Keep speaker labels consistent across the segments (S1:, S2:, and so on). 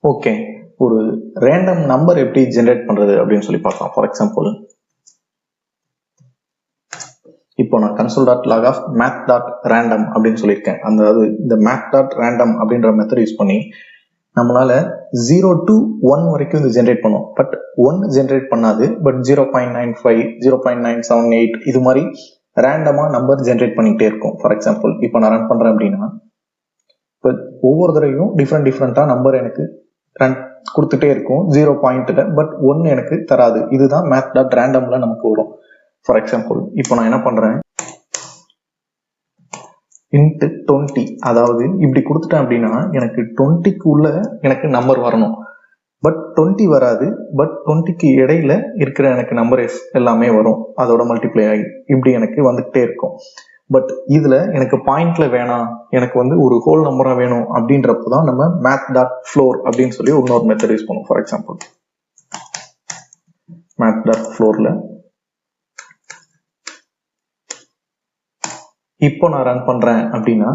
S1: Okay, ஒரு random number எப்படி generate பண்றது அப்படின்னு சொல்லி பார்க்கலாம். ஃபார் எக்ஸாம்பிள், இப்போ நான் console.log of math.random அப்படின்னு சொல்லியிருக்கேன். அதாவது இந்த math.random அப்படின்ற மெத்தட் யூஸ் பண்ணி நம்மளால 0 to 1 வரைக்கும் இது ஜென்ரேட் பண்ணும். பட் 1 ஜென்ரேட் பண்ணாது. பட் 0.95, 0.978 இது மாதிரி ரேண்டமா நம்பர் ஜென்ரேட் பண்ணிக்கிட்டே இருக்கும். ஃபார் எக்ஸாம்பிள், இப்போ நான் ரன் பண்றேன் அப்படின்னா, இப்போ ஒவ்வொரு தடவையும் டிஃப்ரெண்டா நம்பர் எனக்கு ரன் கொடுத்துட்டே இருக்கும் 0 பாயிண்ட்ல. பட் 1 எனக்கு தராது. இதுதான் math.randomல நமக்கு வரும். ஃபார் எக்ஸாம்பிள், இப்போ நான் என்ன பண்றேன், int 20, அதாவது இப்படி கொடுத்துட்டேன் அப்படின்னா எனக்கு 20க்கு உள்ள எனக்கு நம்பர் வரணும். பட் 20 வராது. பட் 20க்கு இடையில இருக்கிற எனக்கு நம்பர் எல்லாமே வரும். அதோட மல்டிப்ளை ஆகி இப்படி எனக்கு வந்துகிட்டே இருக்கும். பட் இதுல எனக்கு பாயிண்ட்ல வேணாம், எனக்கு வந்து ஒரு ஹோல் நம்பரா வேணும் அப்படின்றப்பதான் நம்ம math.floor அப்படின்னு சொல்லி இன்னொரு மெத்தட் யூஸ் பண்ணுவோம். ஃபார் எக்ஸாம்பிள், math.floorல இப்போ நான் ரன் பண்றேன் அப்படின்னா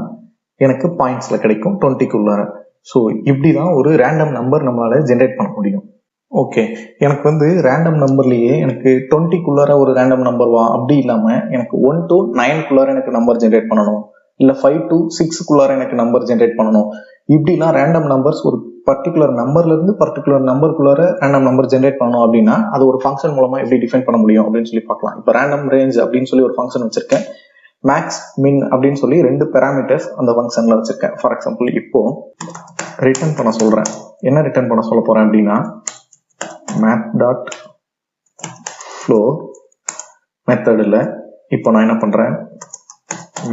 S1: எனக்கு பாயிண்ட்ஸ்ல கிடைக்கும் 20க்குள்ளார. ஸோ இப்படிதான் ஒரு ரேண்டம் நம்பர் நம்மளால ஜென்ரேட் பண்ண முடியும். ஓகே, எனக்கு வந்து ரேண்டம் நம்பர்லயே எனக்கு 20க்குள்ளார ஒரு ரேண்டம் நம்பர் வா அப்படி இல்லாம எனக்கு 1 to 9க்குள்ளார எனக்கு நம்பர் ஜென்ரேட் பண்ணணும், இல்ல 5 to 6க்குள்ளார எனக்கு நம்பர் ஜென்ரேட் பண்ணணும். இப்படிலாம் ரேண்டம் நம்பர்ஸ் ஒரு பர்டிகுலர் நம்பர்ல இருந்து பர்டிகுலர் நம்பருக்குள்ளார ரேண்டம் நம்பர் ஜென்ரேட் பண்ணணும் அப்படின்னா அது ஒரு ஃபங்க்ஷன் மூலமா எப்படி டிஃபைன் பண்ண முடியும் அப்படின்னு சொல்லி பார்க்கலாம். இப்போ ரேண்டம் ரேஞ்ச் அப்படின்னு சொல்லி ஒரு ஃபங்க்ஷன் வச்சிருக்கேன். மேக்ஸ் மின் அப்படின்னு சொல்லி 2 பேராமீட்டர்ஸ் அந்த ஃபங்க்ஷன்ல வச்சிருக்கேன். ஃபார் எக்ஸாம்பிள், இப்போ ரிட்டர்ன் பண்ண சொல்றேன். என்ன ரிட்டர்ன் பண்ண சொல்ல போறேன் அப்படின்னா, math.floor மெத்தடில் இப்போ நான் என்ன பண்றேன்,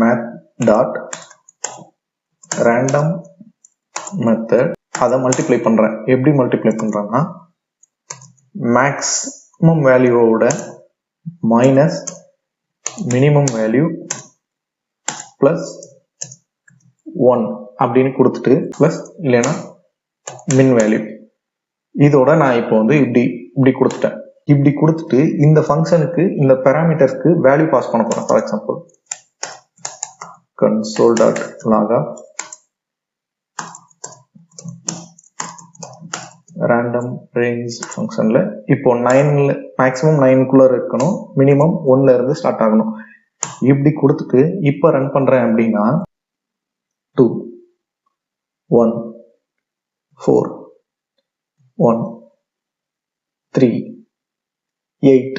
S1: math.random மெத்தட் அதை மல்டிப்ளை பண்றேன். எப்படி மல்டிப்ளை பண்றேன்னா, மேக்ஸிமம் வேல்யூவோட மைனஸ் மினிமம் வேல்யூ பிளஸ் 1 அப்படின்னு கொடுத்துட்டு பிளஸ் இல்லைன்னா மின் வேல்யூ இதோட நான் இப்போ வந்து இப்படி கொடுத்துட்டேன். இப்படி கொடுத்துட்டு இந்த ஃபங்க்ஷனுக்கு இந்த பேராமீட்டர்ஸ்க்கு வேல்யூ பாஸ் பண்ண போறேன். For example, console.log of random range ஃபங்க்ஷன்ல இப்போ 9 மேக்ஸிமம் 9க்குள்ள இருக்கணும், மினிமம் 1ல இருந்து ஸ்டார்ட் ஆகணும். இப்படி கொடுத்துட்டு இப்ப ரன் பண்றேன் அப்படின்னா 2 1 4 1 3 8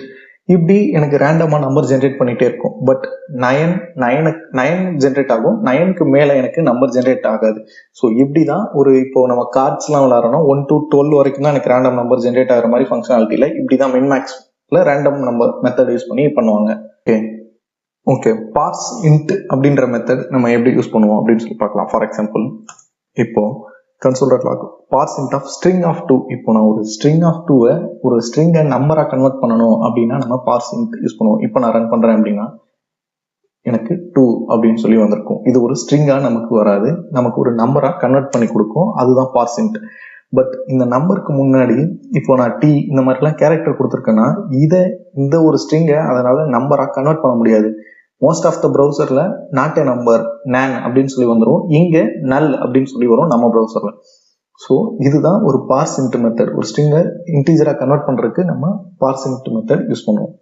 S1: இப்படி எனக்கு ரேண்டமா நம்பர் ஜென்ரேட் பண்ணிட்டே இருக்கும். பட் 9 ஜென்ரேட் ஆகும். 9க்கு மேல எனக்கு நம்பர் ஜென்ரேட் ஆகாது. ஸோ இப்படிதான் ஒரு இப்போ நம்ம கார்ட்ஸ் எல்லாம் விளையாடுறோம் 1 to 12 வரைக்கும் தான் எனக்கு ரேண்டம் நம்பர் ஜென்ரேட் ஆகிற மாதிரி ஃபங்க்ஷனாலிட்டியில இப்படிதான் மின்மேக்ஸ்ல ரேண்டம் நம்பர் மெத்தட் யூஸ் பண்ணி பண்ணுவாங்க. ஓகே, parseInt அப்படின்ற மெத்தட் நம்ம எப்படி யூஸ் பண்ணுவோம் அப்படின்னு சொல்லி பார்க்கலாம். ஃபார் எக்ஸாம்பிள், இப்போ console.log parseInt of string of 2. இப்போ நான் ஒரு string of 2 ஒரு ஸ்ட்ரிங்கை நம்பரா கன்வெர்ட் பண்ணணும் அப்படின்னா நம்ம parseInt யூஸ் பண்ணுவோம். இப்போ நான் ரன் பண்றேன் அப்படின்னா எனக்கு 2 அப்படின்னு சொல்லி வந்திருக்கும். இது ஒரு ஸ்ட்ரிங்கா நமக்கு வராது, நமக்கு ஒரு நம்பரா கன்வெர்ட் பண்ணி கொடுக்கும். அதுதான் parseInt. பட் இந்த நம்பருக்கு முன்னாடி இப்போ நான் டி இந்த மாதிரிலாம் கேரக்டர் கொடுத்துருக்கேன்னா இந்த ஒரு ஸ்ட்ரிங்கை அதனால நம்பரா கன்வெர்ட் பண்ண முடியாது. மோஸ்ட் ஆஃப் த ப்ரௌசர்ல நாட் ஏ நம்பர் nan அப்படின்னு சொல்லி வந்துடும். இங்க null அப்படின்னு சொல்லி வரும் நம்ம ப்ரௌசர்ல. ஸோ இதுதான் ஒரு parseInt மெத்தட். ஒரு ஸ்ட்ரிங்கை இன்டீஜரா கன்வெர்ட் பண்றதுக்கு நம்ம parseInt மெத்தட் யூஸ் பண்ணுவோம்.